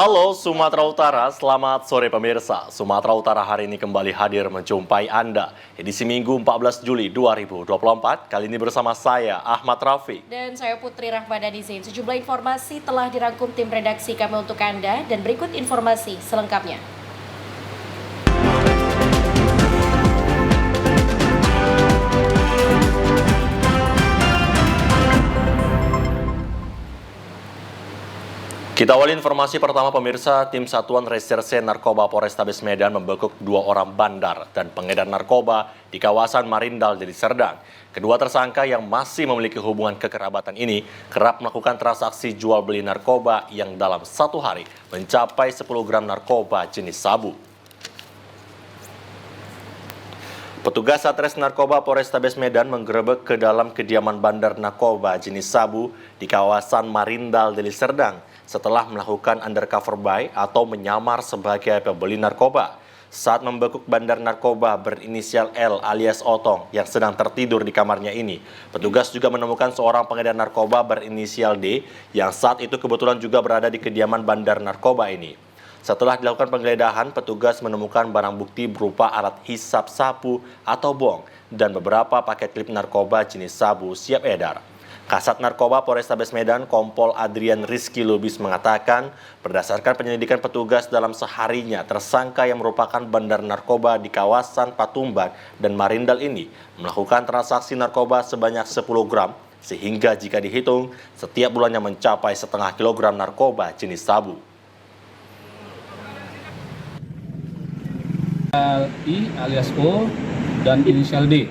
Halo Sumatera Utara, selamat sore pemirsa. Sumatera Utara hari ini kembali hadir menjumpai Anda. Edisi Minggu 14 Juli 2024, kali ini bersama saya Ahmad Rafi. Dan saya Putri Rahmadani Zain. Sejumlah informasi telah dirangkum tim redaksi kami untuk Anda dan berikut informasi selengkapnya. Kita awali informasi pertama pemirsa, tim Satuan Reserse Narkoba Polrestabes Medan membekuk 2 orang bandar dan pengedar narkoba di kawasan Marindal, Deli Serdang. Kedua tersangka yang masih memiliki hubungan kekerabatan ini kerap melakukan transaksi jual beli narkoba yang dalam satu hari mencapai 10 gram narkoba jenis sabu. Petugas Satres Narkoba Polrestabes Medan menggerebek ke dalam kediaman bandar narkoba jenis sabu di kawasan Marindal, Deli Serdang setelah melakukan undercover buy atau menyamar sebagai pembeli narkoba. Saat membekuk bandar narkoba berinisial L alias Otong yang sedang tertidur di kamarnya ini, petugas juga menemukan seorang pengedar narkoba berinisial D yang saat itu kebetulan juga berada di kediaman bandar narkoba ini. Setelah dilakukan penggeledahan, petugas menemukan barang bukti berupa alat hisap sabu atau bong dan beberapa paket klip narkoba jenis sabu siap edar. Kasat Narkoba Polrestabes Medan Kompol Adrian Rizky Lubis mengatakan, berdasarkan penyelidikan petugas dalam seharinya, tersangka yang merupakan bandar narkoba di kawasan Patumban dan Marindal ini melakukan transaksi narkoba sebanyak 10 gram, sehingga jika dihitung, setiap bulannya mencapai setengah kilogram narkoba jenis sabu. I alias O dan inisial D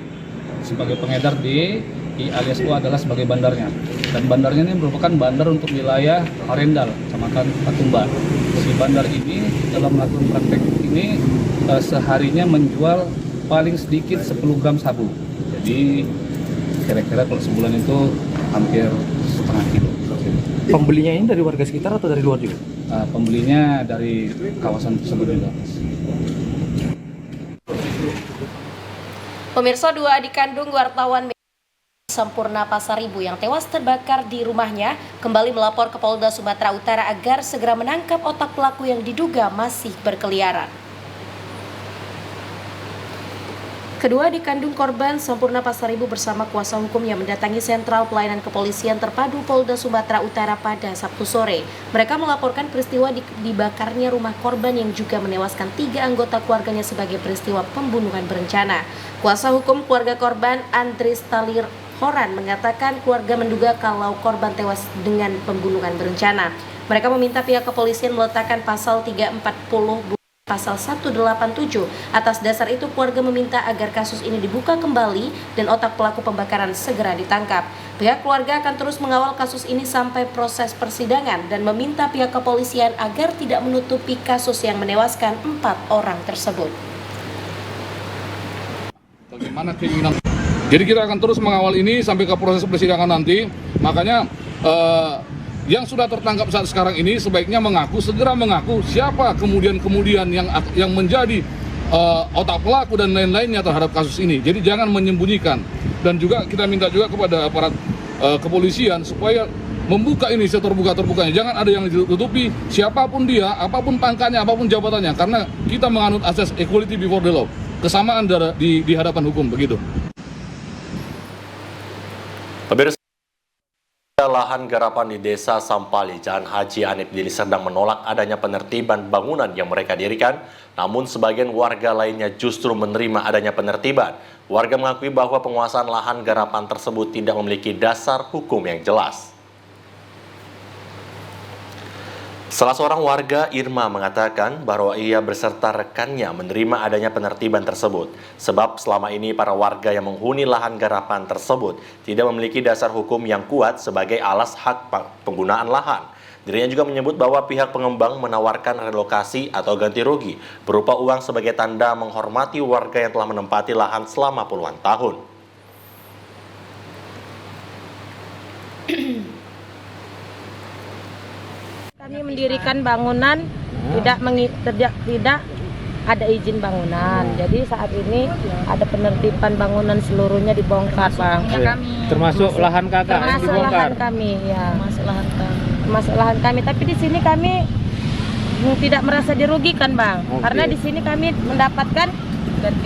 sebagai pengedar, D, I alias O adalah sebagai bandarnya, dan bandarnya ini merupakan bandar untuk wilayah Marindal, Kecamatan Patumban. Si bandar ini dalam melakukan praktek ini seharinya menjual paling sedikit 10 gram sabu. Jadi kira-kira kalau sebulan itu hampir setengah kilo. Pembelinya ini dari warga sekitar atau dari luar juga? Pembelinya dari kawasan tersebut juga. Pemirsa, 2 adik kandung wartawan Sampurna Pasaribu yang tewas terbakar di rumahnya kembali melapor ke Polda Sumatera Utara agar segera menangkap otak pelaku yang diduga masih berkeliaran. Kedua adik kandung korban Sampurna Pasaribu bersama kuasa hukumnya mendatangi Sentral Pelayanan Kepolisian Terpadu Polda Sumatera Utara pada Sabtu sore. Mereka melaporkan peristiwa dibakarnya rumah korban yang juga menewaskan 3 anggota keluarganya sebagai peristiwa pembunuhan berencana. Kuasa hukum keluarga korban Andris Talir Horan mengatakan keluarga menduga kalau korban tewas dengan pembunuhan berencana. Mereka meminta pihak kepolisian meletakkan pasal 340 pasal 187. Atas dasar itu keluarga meminta agar kasus ini dibuka kembali dan otak pelaku pembakaran segera ditangkap. Pihak keluarga akan terus mengawal kasus ini sampai proses persidangan dan meminta pihak kepolisian agar tidak menutupi kasus yang menewaskan 4 orang tersebut. Bagaimana keinginan? Jadi kita akan terus mengawal ini sampai ke proses persidangan nanti. Makanya yang sudah tertangkap saat sekarang ini sebaiknya segera mengaku siapa kemudian yang menjadi otak pelaku dan lain-lainnya terhadap kasus ini. Jadi jangan menyembunyikan. Dan juga kita minta juga kepada aparat kepolisian supaya membuka ini seterbuka-terbukanya. Jangan ada yang ditutupi, siapapun dia, apapun pangkatnya, apapun jabatannya, karena kita menganut asas equality before the law, kesamaan di hadapan hukum, begitu. Pemirsa, lahan garapan di Desa Sampali, Jalan Haji Anip, Deli Serdang menolak adanya penertiban bangunan yang mereka dirikan, namun sebagian warga lainnya justru menerima adanya penertiban. Warga mengakui bahwa penguasaan lahan garapan tersebut tidak memiliki dasar hukum yang jelas. Salah seorang warga, Irma, mengatakan bahwa ia beserta rekannya menerima adanya penertiban tersebut. Sebab selama ini para warga yang menghuni lahan garapan tersebut tidak memiliki dasar hukum yang kuat sebagai alas hak penggunaan lahan. Dirinya juga menyebut bahwa pihak pengembang menawarkan relokasi atau ganti rugi berupa uang sebagai tanda menghormati warga yang telah menempati lahan selama puluhan tahun. Kami mendirikan bangunan tidak ada izin bangunan. Jadi saat ini ada penertiban bangunan seluruhnya dibongkar, Bang. Ya, termasuk lahan kakak yang dibongkar. Lahan kami, ya. Masuk lahan kami. Tapi di sini kami tidak merasa dirugikan, Bang. Karena di sini kami mendapatkan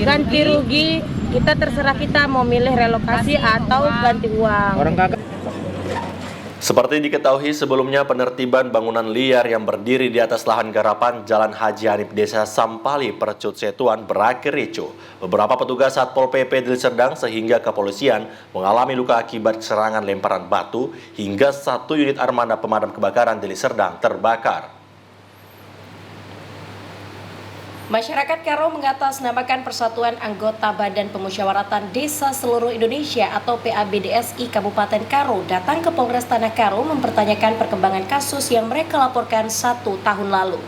ganti rugi. Kita terserah kita mau milih relokasi atau ganti uang. Orang kakak. Seperti diketahui sebelumnya, penertiban bangunan liar yang berdiri di atas lahan garapan Jalan Haji Hanif Desa Sampali, Percut Setuan berakhir ricuh. Beberapa petugas Satpol PP Deli Serdang sehingga kepolisian mengalami luka akibat serangan lemparan batu hingga 1 unit armada pemadam kebakaran Deli Serdang terbakar. Masyarakat Karo mengatasnamakan Persatuan Anggota Badan Pemusyawaratan Desa Seluruh Indonesia atau PABDSI Kabupaten Karo datang ke Polres Tanah Karo mempertanyakan perkembangan kasus yang mereka laporkan 1 tahun lalu.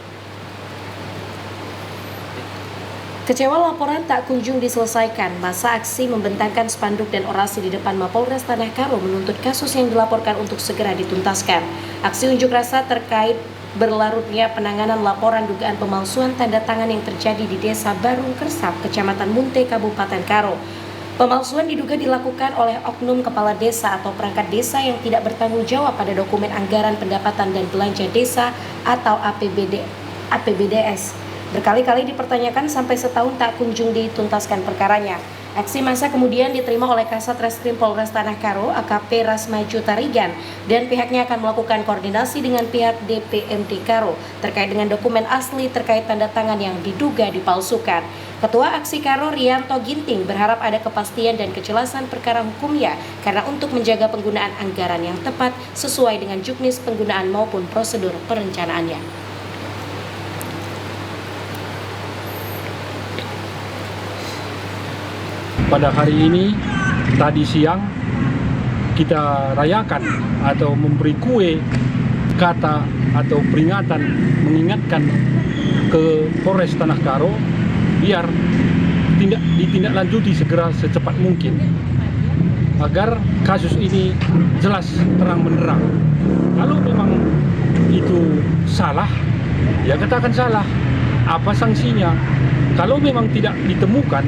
Kecewa laporan tak kunjung diselesaikan, masa aksi membentangkan spanduk dan orasi di depan Mapolres Tanah Karo menuntut kasus yang dilaporkan untuk segera dituntaskan. Aksi unjuk rasa terkait berlarutnya penanganan laporan dugaan pemalsuan tanda tangan yang terjadi di Desa Barung Kersap, Kecamatan Munte, Kabupaten Karo. Pemalsuan diduga dilakukan oleh oknum kepala desa atau perangkat desa yang tidak bertanggung jawab pada dokumen anggaran pendapatan dan belanja desa atau APBDS. Berkali-kali dipertanyakan sampai setahun tak kunjung dituntaskan perkaranya. Aksi massa kemudian diterima oleh Kasat Reskrim Polres Tanah Karo AKP Rasmaju Tarigan dan pihaknya akan melakukan koordinasi dengan pihak DPMD Karo terkait dengan dokumen asli terkait tanda tangan yang diduga dipalsukan. Ketua Aksi Karo Rianto Ginting berharap ada kepastian dan kejelasan perkara hukumnya karena untuk menjaga penggunaan anggaran yang tepat sesuai dengan juknis penggunaan maupun prosedur perencanaannya. Pada hari ini, tadi siang, kita rayakan atau memberi kue, kata atau peringatan mengingatkan ke Polres Tanah Karo biar ditindaklanjuti segera secepat mungkin agar kasus ini jelas terang benderang. Kalau memang itu salah, ya katakan salah. Apa sanksinya? Kalau memang tidak ditemukan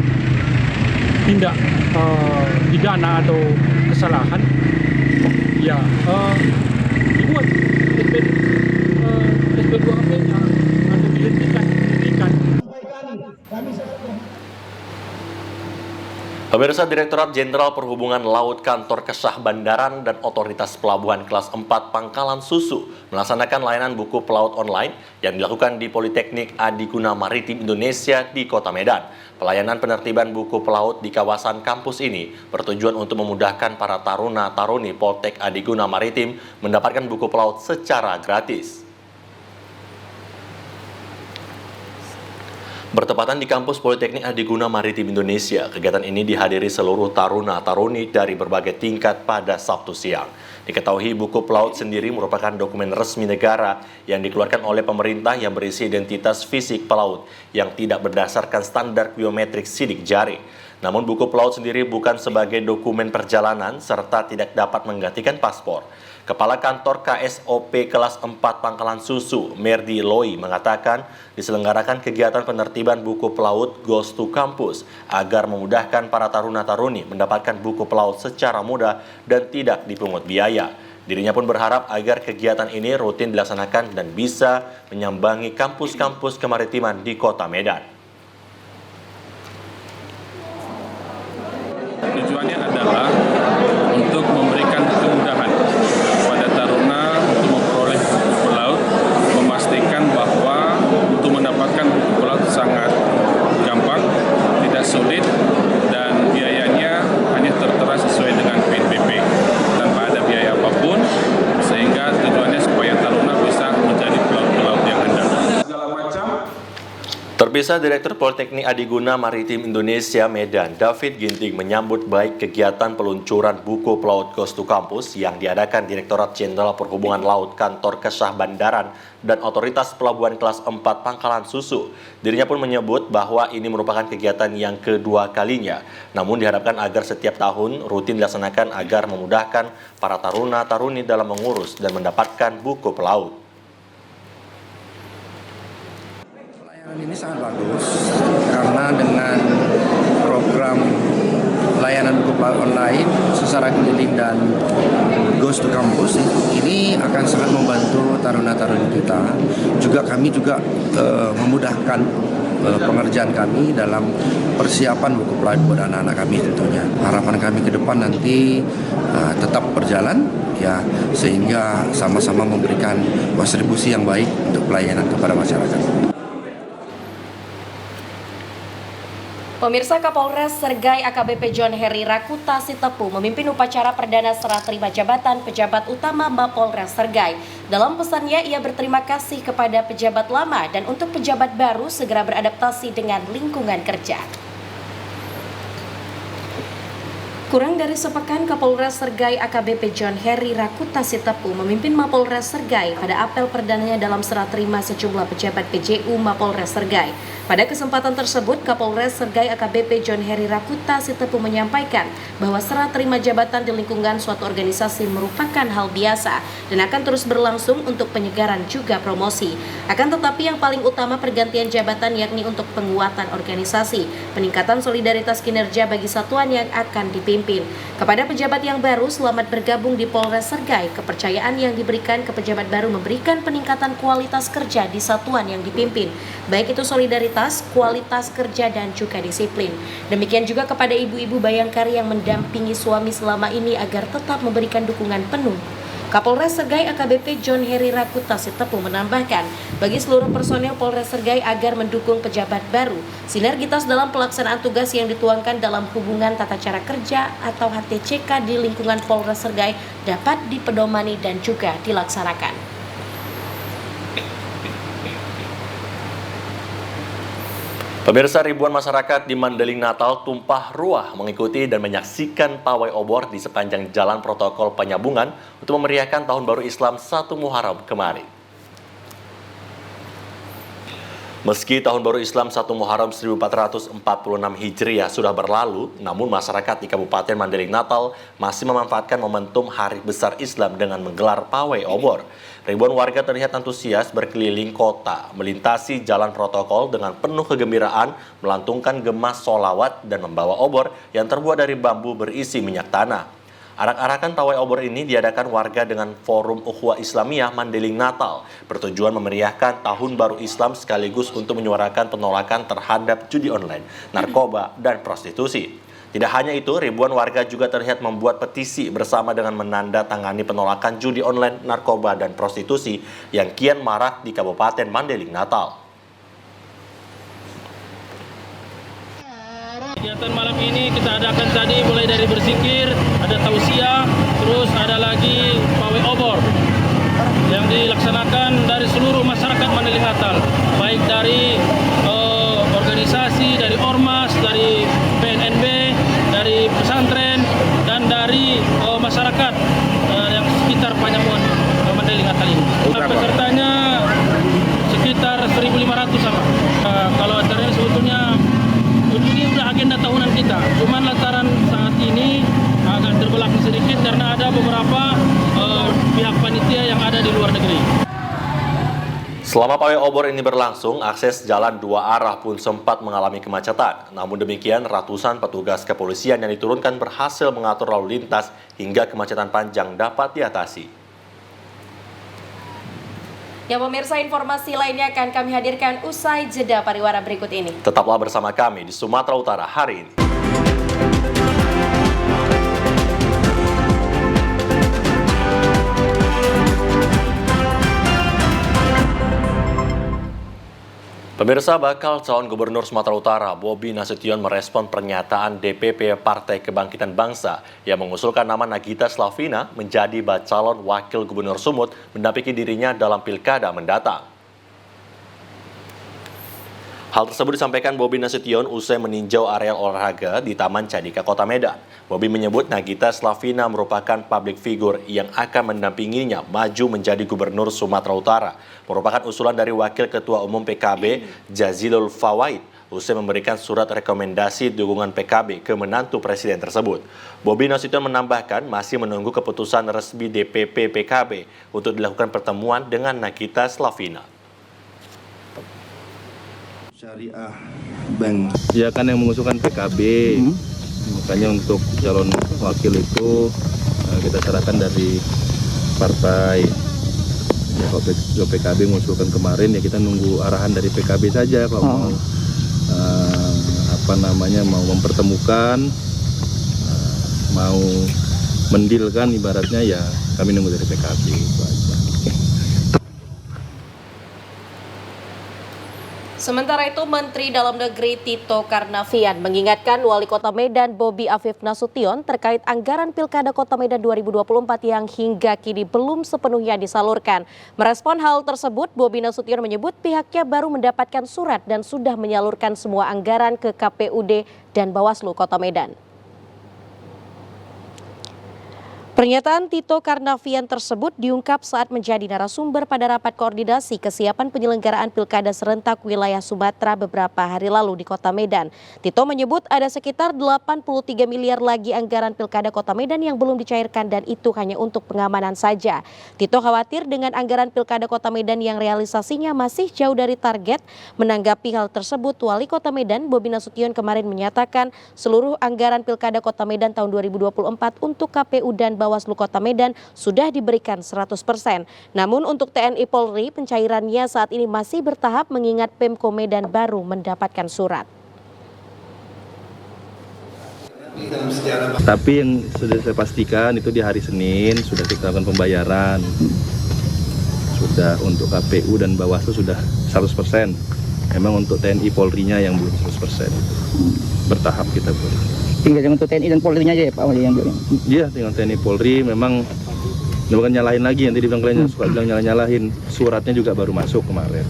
tindak pidana atau kesalahan, ya dibuat SP2AP-nya atau dihentikan. Pemirsa, Direktorat Jenderal Perhubungan Laut Kantor Kesah Bandaran dan Otoritas Pelabuhan Kelas 4 Pangkalan Susu melaksanakan layanan buku pelaut online yang dilakukan di Politeknik Adiguna Maritim Indonesia di Kota Medan. Pelayanan penertiban buku pelaut di kawasan kampus ini bertujuan untuk memudahkan para taruna-taruni Poltek Adiguna Maritim mendapatkan buku pelaut secara gratis. Bertepatan di kampus Politeknik Adiguna Maritim Indonesia, kegiatan ini dihadiri seluruh taruna-taruni dari berbagai tingkat pada Sabtu siang. Diketahui buku pelaut sendiri merupakan dokumen resmi negara yang dikeluarkan oleh pemerintah yang berisi identitas fisik pelaut yang tidak berdasarkan standar biometrik sidik jari. Namun buku pelaut sendiri bukan sebagai dokumen perjalanan serta tidak dapat menggantikan paspor. Kepala Kantor KSOP Kelas 4 Pangkalan Susu, Merdi Loi, mengatakan diselenggarakan kegiatan penertiban buku pelaut Goes to Campus agar memudahkan para taruna-taruni mendapatkan buku pelaut secara mudah dan tidak dipungut biaya. Dirinya pun berharap agar kegiatan ini rutin dilaksanakan dan bisa menyambangi kampus-kampus kemaritiman di Kota Medan. Tujuannya adalah untuk memberikan kemudahan kepada taruna untuk memperoleh buku pelaut, memastikan bahwa untuk mendapatkan buku pelaut sangat gampang, tidak sulit, dan biayanya hanya tertera sesuai dengan PNBP tanpa ada biaya apapun, sehingga tujuannya supaya taruna bisa menjadi pelaut-pelaut yang andal. Terpisah, Direktur Politeknik Adiguna Maritim Indonesia Medan, David Ginting, menyambut baik kegiatan peluncuran buku pelaut Goes to Campus yang diadakan Direktorat Jenderal Perhubungan Laut Kantor Kesah Bandaran dan Otoritas Pelabuhan Kelas 4 Pangkalan Susu. Dirinya pun menyebut bahwa ini merupakan kegiatan yang kedua kalinya, namun diharapkan agar setiap tahun rutin dilaksanakan agar memudahkan para taruna-taruni dalam mengurus dan mendapatkan buku pelaut. Ini sangat bagus karena dengan program layanan buku melalui online secara keliling dan Ghost to Campus ini akan sangat membantu taruna-taruni kita. Juga kami juga memudahkan pengerjaan kami dalam persiapan buku pelajaran buat anak-anak kami tentunya. Harapan kami ke depan nanti tetap berjalan ya, sehingga sama-sama memberikan kontribusi yang baik untuk pelayanan kepada masyarakat. Pemirsa, Kapolres Sergai AKBP John Heri Rakuta Sitepu memimpin upacara perdana serah terima jabatan pejabat utama Mapolres Sergai. Dalam pesannya, ia berterima kasih kepada pejabat lama dan untuk pejabat baru segera beradaptasi dengan lingkungan kerja. Kurang dari sepekan, Kapolres Sergai AKBP John Heri Rakuta Sitepu memimpin Mapolres Sergai pada apel perdananya dalam serah terima sejumlah pejabat PJU Mapolres Sergai. Pada kesempatan tersebut, Kapolres Sergai AKBP John Heri Rakuta Sitepu menyampaikan bahwa serah terima jabatan di lingkungan suatu organisasi merupakan hal biasa dan akan terus berlangsung untuk penyegaran juga promosi. Akan tetapi yang paling utama pergantian jabatan yakni untuk penguatan organisasi, peningkatan solidaritas kinerja bagi satuan yang akan dipimpin. Kepada pejabat yang baru, selamat bergabung di Polres Sergai. Kepercayaan yang diberikan ke pejabat baru memberikan peningkatan kualitas kerja di satuan yang dipimpin, baik itu solidaritas, kualitas kerja, dan juga disiplin. Demikian juga kepada ibu-ibu bayangkari yang mendampingi suami selama ini agar tetap memberikan dukungan penuh. Kapolres Sergai AKBP John Heri Rakuta Sitepu menambahkan, bagi seluruh personel Polres Sergai agar mendukung pejabat baru, sinergitas dalam pelaksanaan tugas yang dituangkan dalam hubungan tata cara kerja atau HTCK di lingkungan Polres Sergai dapat dipedomani dan juga dilaksanakan. Pemirsa, ribuan masyarakat di Mandailing Natal tumpah ruah mengikuti dan menyaksikan pawai obor di sepanjang jalan protokol Penyambungan untuk memeriahkan Tahun Baru Islam 1 Muharram kemarin. Meski Tahun Baru Islam 1 Muharram 1446 Hijriah sudah berlalu, namun masyarakat di Kabupaten Mandailing Natal masih memanfaatkan momentum Hari Besar Islam dengan menggelar pawai obor. Ribuan warga terlihat antusias berkeliling kota, melintasi jalan protokol dengan penuh kegembiraan, melantungkan gema sholawat dan membawa obor yang terbuat dari bambu berisi minyak tanah. Arak-arakan pawai obor ini diadakan warga dengan Forum Ukhuwah Islamiyah Mandailing Natal, bertujuan memeriahkan Tahun Baru Islam sekaligus untuk menyuarakan penolakan terhadap judi online, narkoba, dan prostitusi. Tidak hanya itu, ribuan warga juga terlihat membuat petisi bersama dengan menandatangani penolakan judi online, narkoba, dan prostitusi yang kian marak di Kabupaten Mandailing Natal. Kegiatan malam ini kita adakan tadi mulai dari berzikir, ada tausiah, terus ada lagi pawai obor yang dilaksanakan dari seluruh masyarakat Mandailing Natal, baik dari organisasi, dari ormas, dari PNNB, dari pesantren, dan dari masyarakat yang sekitar Penyambungan Mandailing Natal ini. Pesertanya sekitar 1.500 sama. Kalau acaranya sebetulnya ini udah agenda tahunan kita, cuman lantaran saat ini agak terbelakang sedikit karena ada beberapa pihak panitia yang ada di luar negeri. Selama pawai obor ini berlangsung, akses jalan dua arah pun sempat mengalami kemacetan. Namun demikian, ratusan petugas kepolisian yang diturunkan berhasil mengatur lalu lintas hingga kemacetan panjang dapat diatasi. Ya pemirsa, informasi lainnya akan kami hadirkan usai jeda pariwara berikut ini. Tetaplah bersama kami di Sumatera Utara hari ini. Pemirsa, bakal calon gubernur Sumatera Utara Bobi Nasution merespon pernyataan DPP Partai Kebangkitan Bangsa yang mengusulkan nama Nagita Slavina menjadi calon wakil gubernur Sumut mendampingi dirinya dalam pilkada mendatang. Hal tersebut disampaikan Bobi Nasution usai meninjau area olahraga di Taman Cadika, Kota Medan. Bobi menyebut Nagita Slavina merupakan publik figur yang akan mendampinginya maju menjadi gubernur Sumatera Utara. Merupakan usulan dari Wakil Ketua Umum PKB Jazilul Fawait usai memberikan surat rekomendasi dukungan PKB ke menantu presiden tersebut. Bobi Nasution menambahkan masih menunggu keputusan resmi DPP PKB untuk dilakukan pertemuan dengan Nagita Slavina. Syariah Bank. Ya kan yang mengusulkan PKB. Makanya untuk calon wakil itu kita serahkan dari partai. Ya, kalau PKB mengusulkan kemarin ya kita nunggu arahan dari PKB saja kalau mau mempertemukan, mau mendilkan ibaratnya ya kami nunggu dari PKB itu aja. Sementara itu, Menteri Dalam Negeri Tito Karnavian mengingatkan Wali Kota Medan Bobi Afif Nasution terkait anggaran Pilkada Kota Medan 2024 yang hingga kini belum sepenuhnya disalurkan. Merespon hal tersebut, Bobi Nasution menyebut pihaknya baru mendapatkan surat dan sudah menyalurkan semua anggaran ke KPUD dan Bawaslu Kota Medan. Pernyataan Tito Karnavian tersebut diungkap saat menjadi narasumber pada rapat koordinasi kesiapan penyelenggaraan Pilkada serentak wilayah Sumatera beberapa hari lalu di Kota Medan. Tito menyebut ada sekitar 83 miliar lagi anggaran Pilkada Kota Medan yang belum dicairkan dan itu hanya untuk pengamanan saja. Tito khawatir dengan anggaran Pilkada Kota Medan yang realisasinya masih jauh dari target. Menanggapi hal tersebut, Wali Kota Medan Bobi Nasution kemarin menyatakan seluruh anggaran Pilkada Kota Medan tahun 2024 untuk KPU dan Bawaslu Kota Medan sudah diberikan 100%. Namun untuk TNI Polri pencairannya saat ini masih bertahap mengingat Pemko Medan baru mendapatkan surat. Tapi yang sudah saya pastikan itu di hari Senin sudah kita lakukan pembayaran. Sudah untuk KPU dan Bawaslu sudah 100%. Memang untuk TNI Polri-nya yang belum 100%. Bertahap kita buat. Tinggal untuk TNI dan Polri-nya aja ya Pak yang belum. Iya, tinggal TNI Polri memang bukan nyalahin lagi, nanti dibilang kalian suka bilang nyalahin. Suratnya juga baru masuk kemarin.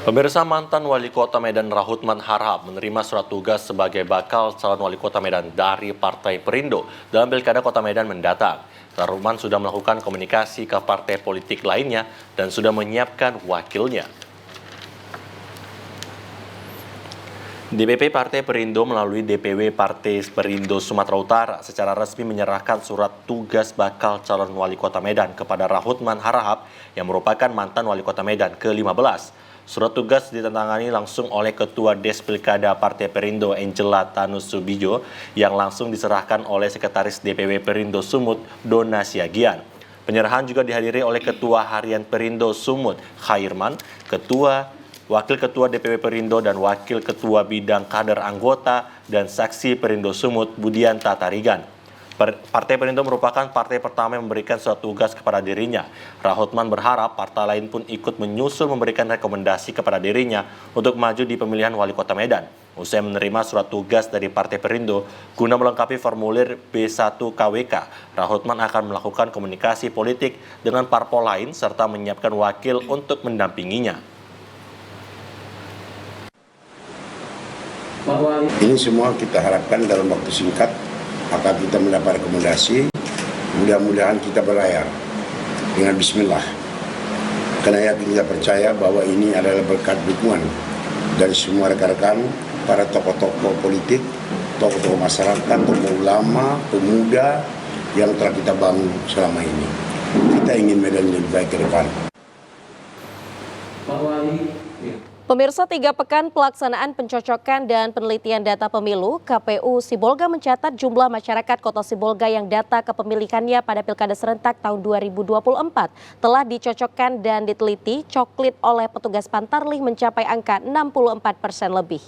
Pemirsa, mantan Wali Kota Medan Rahutman Harahap menerima surat tugas sebagai bakal calon Wali Kota Medan dari Partai Perindo dalam Pilkada Kota Medan mendatang. Rahutman sudah melakukan komunikasi ke partai politik lainnya dan sudah menyiapkan wakilnya. DPP Partai Perindo melalui DPW Partai Perindo Sumatera Utara secara resmi menyerahkan surat tugas bakal calon Wali Kota Medan kepada Rahutman Harahap yang merupakan mantan Wali Kota Medan ke-15. Surat tugas ditandatangani langsung oleh Ketua Des Pilkada Partai Perindo Angela Tanus Subijo yang langsung diserahkan oleh Sekretaris DPW Perindo Sumut Dona Siagian. Penyerahan juga dihadiri oleh Ketua Harian Perindo Sumut Khairman, Wakil Ketua DPW Perindo dan Wakil Ketua Bidang Kader Anggota dan Saksi Perindo Sumut Budianta Tarigan. Partai Perindo merupakan partai pertama yang memberikan surat tugas kepada dirinya. Rahutman berharap partai lain pun ikut menyusul memberikan rekomendasi kepada dirinya untuk maju di pemilihan Wali Kota Medan. Usai menerima surat tugas dari Partai Perindo guna melengkapi formulir B1 KWK, Rahutman akan melakukan komunikasi politik dengan parpol lain serta menyiapkan wakil untuk mendampinginya. Ini semua kita harapkan dalam waktu singkat akan kita mendapat rekomendasi. Mudah-mudahan kita berlayar dengan bismillah. Karena kita percaya bahwa ini adalah berkat dukungan dari semua rekan-rekan, para tokoh-tokoh politik, tokoh-tokoh masyarakat, tokoh ulama, pemuda yang telah kita bangun selama ini. Kita ingin Medan lebih baik ke depan. Pemirsa, 3 pekan pelaksanaan pencocokan dan penelitian data pemilu, KPU Sibolga mencatat jumlah masyarakat Kota Sibolga yang data kepemilikannya pada Pilkada serentak tahun 2024 telah dicocokkan dan diteliti coklit oleh petugas Pantarlih mencapai angka 64% lebih.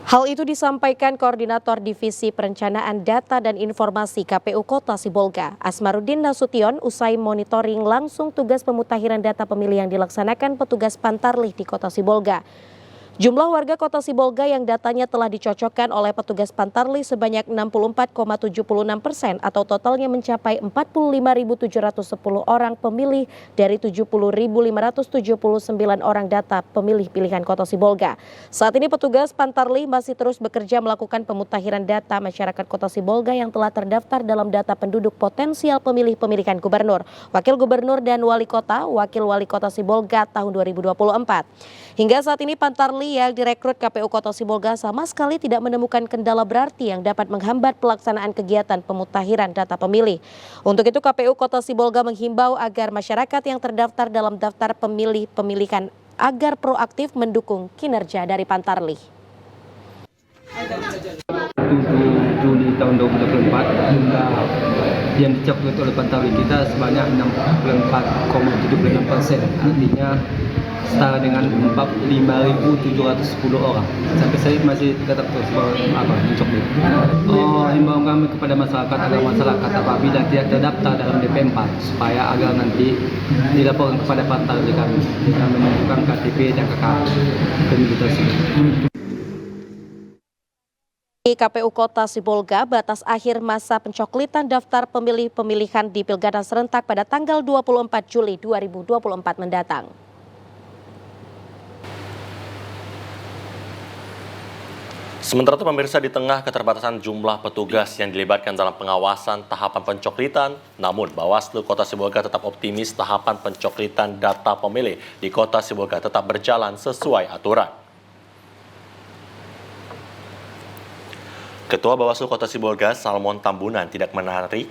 Hal itu disampaikan Koordinator Divisi Perencanaan Data dan Informasi KPU Kota Sibolga, Asmaruddin Nasution, usai monitoring langsung tugas pemutahiran data pemilih yang dilaksanakan petugas Pantarlih di Kota Sibolga. Jumlah warga Kota Sibolga yang datanya telah dicocokkan oleh petugas Pantarlih sebanyak 64,76% atau totalnya mencapai 45.710 orang pemilih dari 70.579 orang data pemilih pilihan Kota Sibolga. Saat ini petugas Pantarlih masih terus bekerja melakukan pemutahiran data masyarakat Kota Sibolga yang telah terdaftar dalam data penduduk potensial pemilih pemilihan gubernur, wakil gubernur dan wali kota Sibolga tahun 2024. Hingga saat ini Pantarlih Pantarli yang direkrut KPU Kota Sibolga sama sekali tidak menemukan kendala berarti yang dapat menghambat pelaksanaan kegiatan pemutahiran data pemilih. Untuk itu KPU Kota Sibolga menghimbau agar masyarakat yang terdaftar dalam daftar pemilih pemilihan agar proaktif mendukung kinerja dari Pantarli. 7 Juli tahun 2024 jumlah yang dicopot oleh Pantarli kita sebanyak 64,76%, artinya setara dengan 45.710 orang. Sampai saya masih tetap terus mencopot. Himbauan kami kepada masyarakat agar masyarakat apabila tidak terdaftar dalam DP4 supaya agar nanti dilaporkan kepada Pantarli kami dan menunjukkan KTP dan KK pemilih tersebut. Di KPU Kota Sibolga, batas akhir masa pencoklitan daftar pemilih pemilihan di Pilkada serentak pada tanggal 24 Juli 2024 mendatang. Sementara itu pemirsa, di tengah keterbatasan jumlah petugas yang dilibatkan dalam pengawasan tahapan pencoklitan, namun Bawaslu Kota Sibolga tetap optimis tahapan pencoklitan data pemilih di Kota Sibolga tetap berjalan sesuai aturan. Ketua Bawaslu Kota Sibolga, Salmon Tambunan, tidak menapik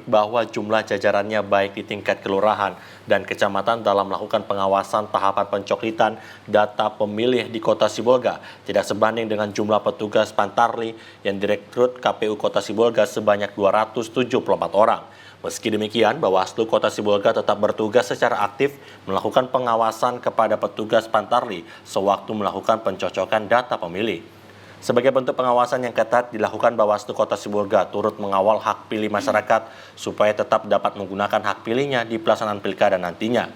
bahwa jumlah jajarannya baik di tingkat kelurahan dan kecamatan dalam melakukan pengawasan tahapan pencoklitan data pemilih di Kota Sibolga tidak sebanding dengan jumlah petugas Pantarli yang direkrut KPU Kota Sibolga sebanyak 274 orang. Meski demikian, Bawaslu Kota Sibolga tetap bertugas secara aktif melakukan pengawasan kepada petugas Pantarli sewaktu melakukan pencocokan data pemilih. Sebagai bentuk pengawasan yang ketat dilakukan, Bawaslu Kota Sibolga turut mengawal hak pilih masyarakat supaya tetap dapat menggunakan hak pilihnya di pelaksanaan pilkada nantinya.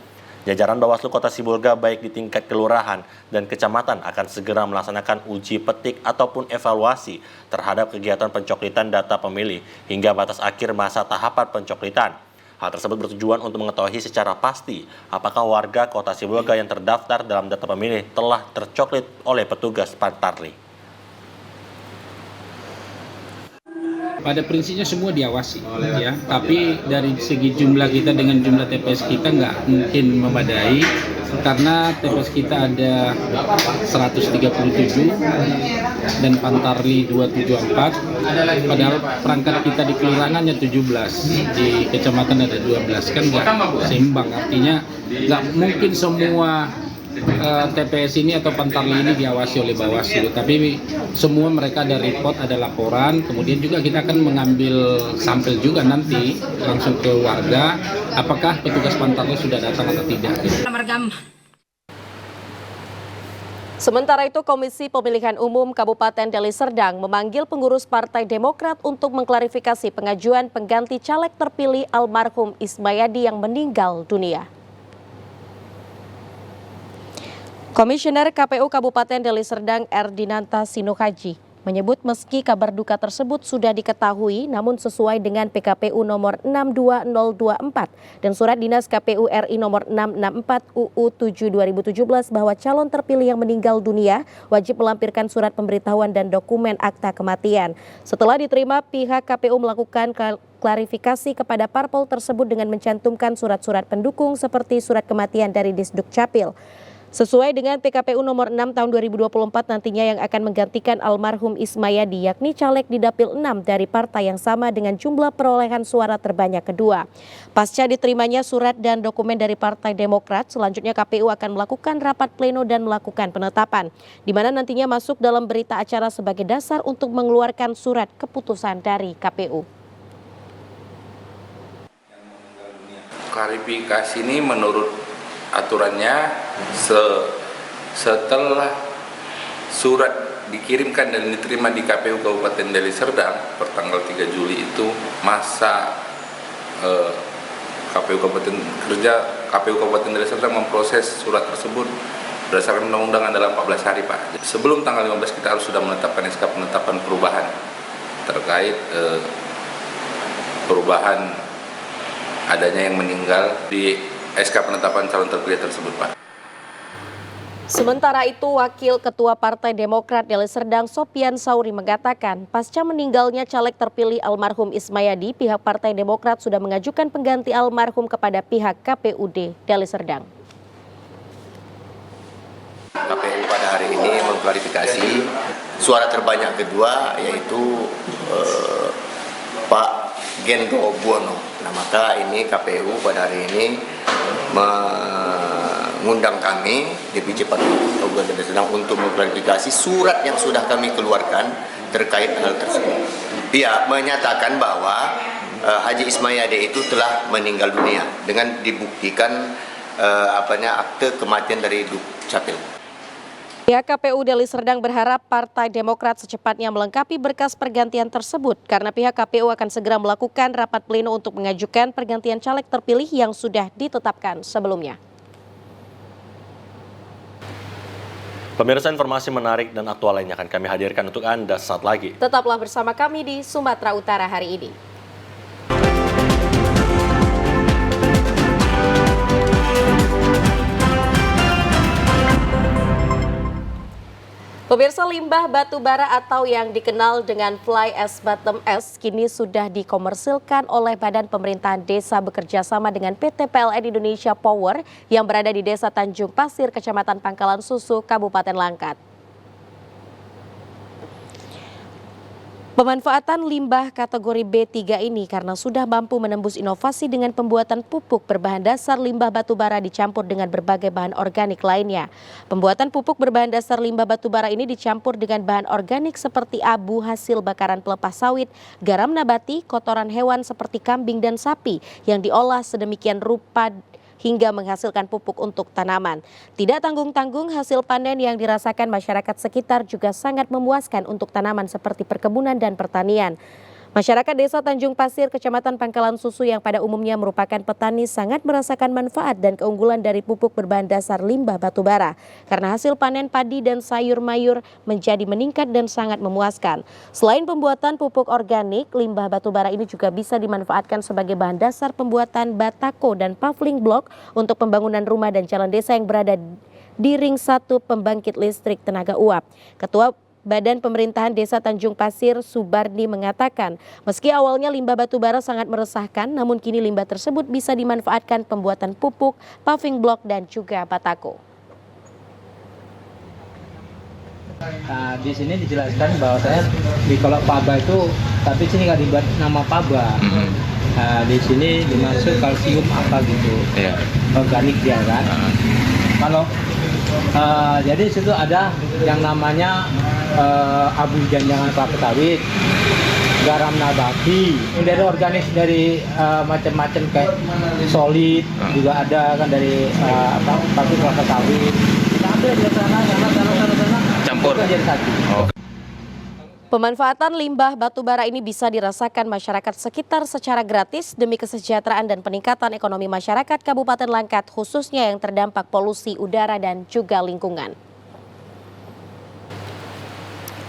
Jajaran Bawaslu Kota Sibolga baik di tingkat kelurahan dan kecamatan akan segera melaksanakan uji petik ataupun evaluasi terhadap kegiatan pencoklitan data pemilih hingga batas akhir masa tahapan pencoklitan. Hal tersebut bertujuan untuk mengetahui secara pasti apakah warga Kota Sibolga yang terdaftar dalam data pemilih telah tercoklit oleh petugas Pantarli. Pada prinsipnya semua diawasi, ya. Tapi dari segi jumlah kita dengan jumlah TPS kita nggak mungkin memadai karena TPS kita ada 137 dan Pantarli 274. Padahal perangkat kita di kelurahan hanya 17, di kecamatan ada 12, kan nggak seimbang. Artinya nggak mungkin semua TPS ini atau Pantarli ini diawasi oleh Bawaslu, tapi semua mereka ada report, ada laporan, kemudian juga kita akan mengambil sampel juga nanti langsung ke warga, apakah petugas Pantarli sudah datang atau tidak. Sementara itu, Komisi Pemilihan Umum Kabupaten Deli Serdang memanggil pengurus Partai Demokrat untuk mengklarifikasi pengajuan pengganti caleg terpilih almarhum Ismayadi yang meninggal dunia. Komisioner KPU Kabupaten Deli Serdang Erdinanta Sinuhaji menyebut meski kabar duka tersebut sudah diketahui namun sesuai dengan PKPU nomor 62024 dan Surat Dinas KPU RI nomor 664 UU 7/2017 bahwa calon terpilih yang meninggal dunia wajib melampirkan surat pemberitahuan dan dokumen akta kematian. Setelah diterima, pihak KPU melakukan klarifikasi kepada parpol tersebut dengan mencantumkan surat-surat pendukung seperti surat kematian dari Disduk Capil. Sesuai dengan PKPU nomor 6 tahun 2024 nantinya yang akan menggantikan almarhum Ismayadi yakni caleg di Dapil 6 dari partai yang sama dengan jumlah perolehan suara terbanyak kedua. Pasca diterimanya surat dan dokumen dari Partai Demokrat, selanjutnya KPU akan melakukan rapat pleno dan melakukan penetapan, di mana nantinya masuk dalam berita acara sebagai dasar untuk mengeluarkan surat keputusan dari KPU. Klarifikasi ini menurut aturannya setelah surat dikirimkan dan diterima di KPU Kabupaten Deli Serdang pertanggal 3 Juli itu masa KPU Kabupaten Deli Serdang memproses surat tersebut berdasarkan undang-undang adalah 14 hari, Pak. Sebelum tanggal 15 kita harus sudah menetapkan SK penetapan perubahan terkait perubahan adanya yang meninggal di SK penetapan calon terpilih tersebut, Pak. Sementara itu, Wakil Ketua Partai Demokrat Deli Serdang Sopian Sauri mengatakan, pasca meninggalnya caleg terpilih almarhum Ismayadi, pihak Partai Demokrat sudah mengajukan pengganti almarhum kepada pihak KPUD Deli Serdang. KPU pada hari ini mengklarifikasi suara terbanyak kedua yaitu Pak Gendro Buono. Nah, maka ini KPU pada hari ini mengundang kami DPC Partai Kabupaten Deli Serdang untuk mengklarifikasi surat yang sudah kami keluarkan terkait hal tersebut. Dia menyatakan bahwa Haji Ismayade itu telah meninggal dunia dengan dibuktikan akte kematian dari Dukcapil. Pihak KPU Deli Serdang berharap Partai Demokrat secepatnya melengkapi berkas pergantian tersebut karena pihak KPU akan segera melakukan rapat pleno untuk mengajukan pergantian caleg terpilih yang sudah ditetapkan sebelumnya. Pemirsa, informasi menarik dan aktual lainnya akan kami hadirkan untuk Anda saat lagi. Tetaplah bersama kami di Sumatera Utara hari ini. Pemirsa, limbah batu bara atau yang dikenal dengan fly ash bottom ash kini sudah dikomersilkan oleh Badan Pemerintahan Desa bekerja sama dengan PT PLN Indonesia Power yang berada di Desa Tanjung Pasir, Kecamatan Pangkalan Susu, Kabupaten Langkat. Pemanfaatan limbah kategori B3 ini karena sudah mampu menembus inovasi dengan pembuatan pupuk berbahan dasar limbah batu bara dicampur dengan berbagai bahan organik lainnya. Pembuatan pupuk berbahan dasar limbah batu bara ini dicampur dengan bahan organik seperti abu hasil bakaran pelepah sawit, garam nabati, kotoran hewan seperti kambing dan sapi yang diolah sedemikian rupa hingga menghasilkan pupuk untuk tanaman. Tidak tanggung-tanggung, hasil panen yang dirasakan masyarakat sekitar juga sangat memuaskan untuk tanaman seperti perkebunan dan pertanian. Masyarakat Desa Tanjung Pasir, Kecamatan Pangkalan Susu yang pada umumnya merupakan petani sangat merasakan manfaat dan keunggulan dari pupuk berbahan dasar limbah batu bara. Karena hasil panen padi dan sayur mayur menjadi meningkat dan sangat memuaskan. Selain pembuatan pupuk organik, limbah batu bara ini juga bisa dimanfaatkan sebagai bahan dasar pembuatan batako dan pavling block untuk pembangunan rumah dan jalan desa yang berada di ring 1 pembangkit listrik tenaga uap. Ketua Badan Pemerintahan Desa Tanjung Pasir, Subardi, mengatakan meski awalnya limbah batu bara sangat meresahkan, namun kini limbah tersebut bisa dimanfaatkan pembuatan pupuk, paving block dan juga batako. Nah, di sini dijelaskan bahwa saya di kalau Paba itu, tapi sini nggak dibuat nama Paba. Nah, di sini dimasuk kalsium apa gitu, organik dia kan. Kalau jadi situ ada yang namanya abu janjangan kelapa sawit, garam nabati, dari organik dari macam-macam kayak solid juga ada kan dari pabrik kelapa sawit. Kita ambil dari sana campur jadi satu. Pemanfaatan limbah batu bara ini bisa dirasakan masyarakat sekitar secara gratis demi kesejahteraan dan peningkatan ekonomi masyarakat Kabupaten Langkat, khususnya yang terdampak polusi udara dan juga lingkungan.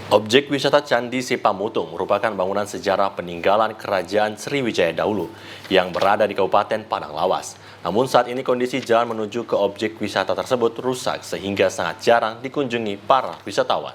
Objek wisata Candi Sipamutung merupakan bangunan sejarah peninggalan Kerajaan Sriwijaya dahulu yang berada di Kabupaten Padang Lawas. Namun saat ini kondisi jalan menuju ke objek wisata tersebut rusak sehingga sangat jarang dikunjungi para wisatawan.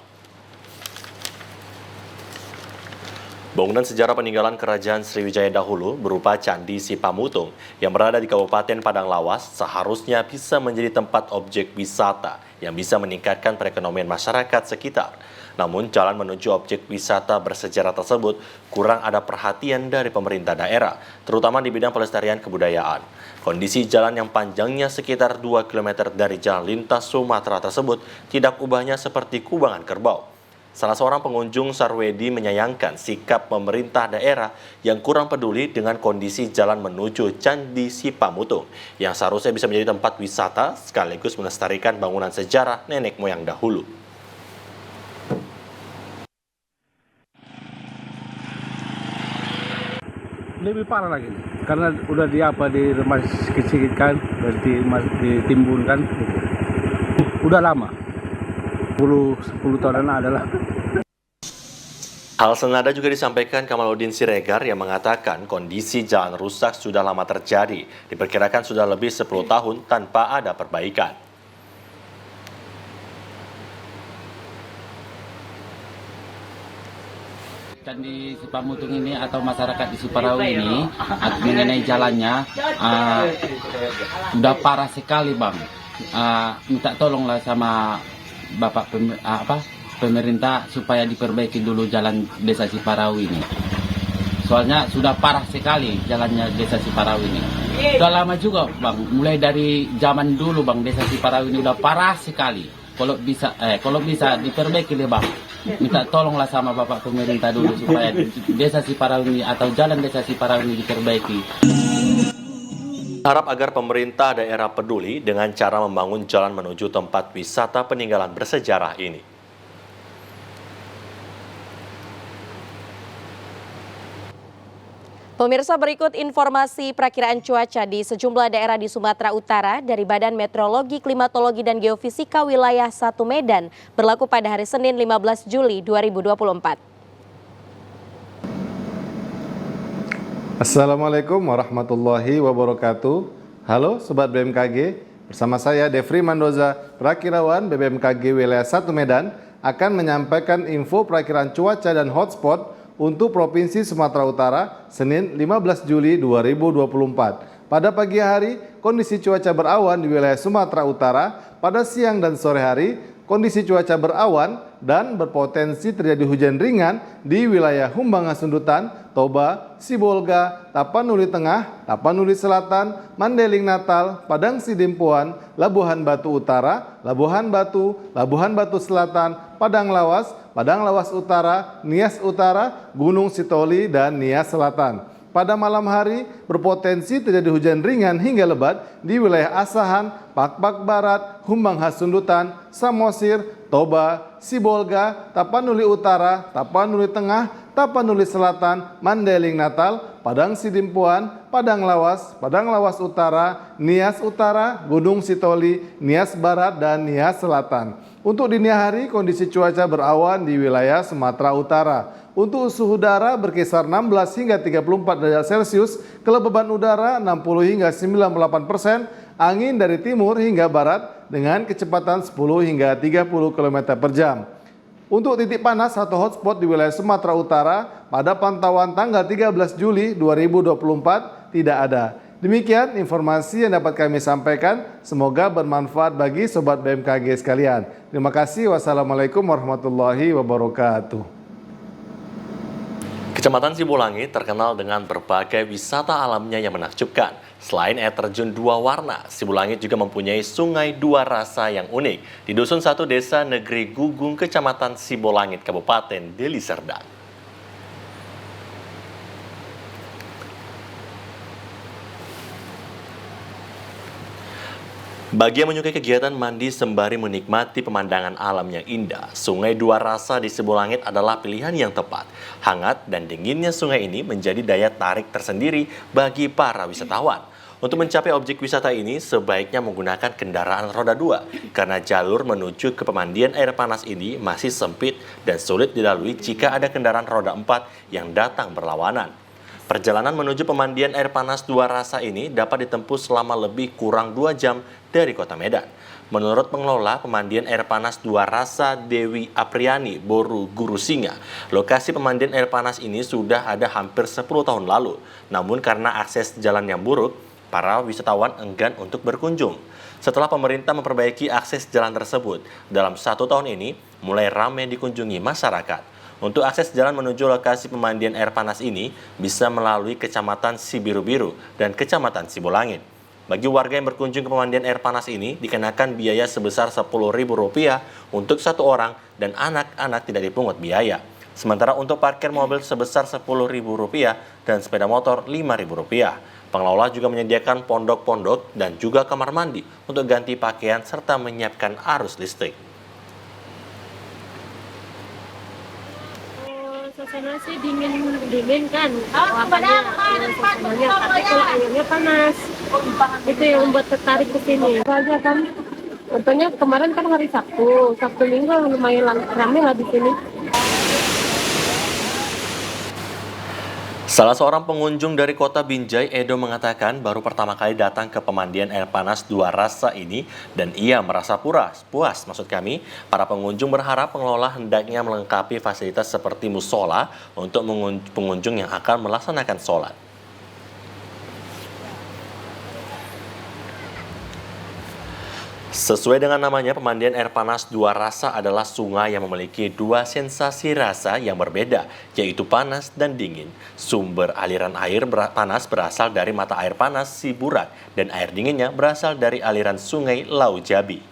Bangunan sejarah peninggalan Kerajaan Sriwijaya dahulu berupa Candi Sipamutung yang berada di Kabupaten Padang Lawas seharusnya bisa menjadi tempat objek wisata yang bisa meningkatkan perekonomian masyarakat sekitar. Namun jalan menuju objek wisata bersejarah tersebut kurang ada perhatian dari pemerintah daerah, terutama di bidang pelestarian kebudayaan. Kondisi jalan yang panjangnya sekitar 2 km dari jalan lintas Sumatera tersebut tidak ubahnya seperti kubangan kerbau. Salah seorang pengunjung, Sarwedi, menyayangkan sikap pemerintah daerah yang kurang peduli dengan kondisi jalan menuju Candi Sipamutung yang seharusnya bisa menjadi tempat wisata sekaligus melestarikan bangunan sejarah nenek moyang dahulu. Lebih parah lagi karena udah diremas sedikit kan, ditimbunkan, udah lama. 10 tahunan adalah. Hal senada juga disampaikan Kamaluddin Siregar yang mengatakan kondisi jalan rusak sudah lama terjadi, diperkirakan sudah lebih 10 tahun tanpa ada perbaikan. Candi Sipamutung ini atau masyarakat di Suparau ini mengenai jalannya sudah parah sekali, Bang. Minta tolonglah sama Bapak pemerintah supaya diperbaiki dulu jalan Desa Ciparau ini. Soalnya sudah parah sekali jalannya Desa Ciparau ini. Sudah lama juga Bang, mulai dari zaman dulu Bang, Desa Ciparau ini udah parah sekali. Kalau bisa diperbaiki deh Bang. Minta tolonglah sama Bapak pemerintah dulu supaya Desa Ciparau ini atau jalan Desa Ciparau ini diperbaiki. Harap agar pemerintah daerah peduli dengan cara membangun jalan menuju tempat wisata peninggalan bersejarah ini. Pemirsa, berikut informasi perakiraan cuaca di sejumlah daerah di Sumatera Utara dari Badan Meteorologi, Klimatologi, dan Geofisika Wilayah 1 Medan berlaku pada hari Senin 15 Juli 2024. Assalamualaikum warahmatullahi wabarakatuh. Halo Sobat BMKG, bersama saya Devri Mandoza, Perakirawan BBMKG Wilayah 1 Medan akan menyampaikan info perakiraan cuaca dan hotspot untuk Provinsi Sumatera Utara Senin 15 Juli 2024. Pada pagi hari, kondisi cuaca berawan di wilayah Sumatera Utara. Pada siang dan sore hari, kondisi cuaca berawan dan berpotensi terjadi hujan ringan di wilayah Humbang Hasundutan, Toba, Sibolga, Tapanuli Tengah, Tapanuli Selatan, Mandeling Natal, Padang Sidimpuan, Labuhan Batu Utara, Labuhan Batu Selatan, Padang Lawas Utara, Nias Utara, Gunung Sitoli, dan Nias Selatan. Pada malam hari berpotensi terjadi hujan ringan hingga lebat di wilayah Asahan, Pakpak Barat, Humbang Hasundutan, Samosir, Toba, Sibolga, Tapanuli Utara, Tapanuli Tengah, Tapanuli Selatan, Mandeling Natal, Padang Sidimpuan, Padang Lawas Utara, Nias Utara, Gunung Sitoli, Nias Barat, dan Nias Selatan. Untuk dini hari, kondisi cuaca berawan di wilayah Sumatera Utara. Untuk suhu udara berkisar 16 hingga 34 derajat Celcius, kelembaban udara 60 hingga 98%, angin dari timur hingga barat dengan kecepatan 10 hingga 30 km per jam. Untuk titik panas atau hotspot di wilayah Sumatera Utara pada pantauan tanggal 13 Juli 2024 tidak ada. Demikian informasi yang dapat kami sampaikan, semoga bermanfaat bagi Sobat BMKG sekalian. Terima kasih, wassalamualaikum warahmatullahi wabarakatuh. Kecamatan Sibolangit terkenal dengan berbagai wisata alamnya yang menakjubkan. Selain air terjun dua warna, Sibolangit juga mempunyai sungai dua rasa yang unik di Dusun 1 Desa Negeri Gugung, Kecamatan Sibolangit, Kabupaten Deli Serdang. Bagi yang menyukai kegiatan mandi sembari menikmati pemandangan alam yang indah, Sungai Dua Rasa di Sibolangit adalah pilihan yang tepat. Hangat dan dinginnya sungai ini menjadi daya tarik tersendiri bagi para wisatawan. Untuk mencapai objek wisata ini, sebaiknya menggunakan kendaraan roda 2, karena jalur menuju ke pemandian air panas ini masih sempit dan sulit dilalui jika ada kendaraan roda 4 yang datang berlawanan. Perjalanan menuju pemandian air panas Dua Rasa ini dapat ditempuh selama lebih kurang 2 jam dari kota Medan. Menurut pengelola pemandian air panas Dua Rasa, Dewi Apriani, Boru Guru Singa, lokasi pemandian air panas ini sudah ada hampir 10 tahun lalu. Namun karena akses jalan yang buruk, para wisatawan enggan untuk berkunjung. Setelah pemerintah memperbaiki akses jalan tersebut, dalam 1 tahun ini mulai ramai dikunjungi masyarakat. Untuk akses jalan menuju lokasi pemandian air panas ini bisa melalui Kecamatan Sibiru-Biru dan Kecamatan Sibolangit. Bagi warga yang berkunjung ke pemandian air panas ini dikenakan biaya sebesar Rp10.000 untuk 1 orang dan anak-anak tidak dipungut biaya. Sementara untuk parkir mobil sebesar Rp10.000 dan sepeda motor Rp5.000. Pengelola juga menyediakan pondok-pondok dan juga kamar mandi untuk ganti pakaian serta menyiapkan arus listrik. Suasana sih dingin kan, apanya suasananya, tapi kalau airnya panas, itu yang membuat tertarik ke sini. Aja kan, contohnya kemarin kan hari Sabtu Minggu lumayan ramai lah di sini. Salah seorang pengunjung dari kota Binjai, Edo, mengatakan baru pertama kali datang ke pemandian air panas Dua Rasa ini dan ia merasa puas. Para pengunjung berharap pengelola hendaknya melengkapi fasilitas seperti musola untuk pengunjung yang akan melaksanakan sholat. Sesuai dengan namanya, pemandian air panas dua rasa adalah sungai yang memiliki dua sensasi rasa yang berbeda, yaitu panas dan dingin. Sumber aliran air panas berasal dari mata air panas Siburak dan air dinginnya berasal dari aliran sungai Lau Jabi.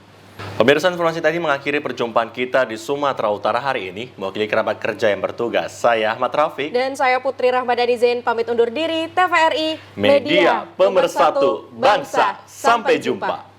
Pemirsa, informasi tadi mengakhiri perjumpaan kita di Sumatera Utara hari ini. Mewakili kerabat kerja yang bertugas, saya Ahmad Rafiq. Dan saya Putri Rahmadani Zain pamit undur diri. TVRI, Media Pemersatu Bangsa. Sampai jumpa.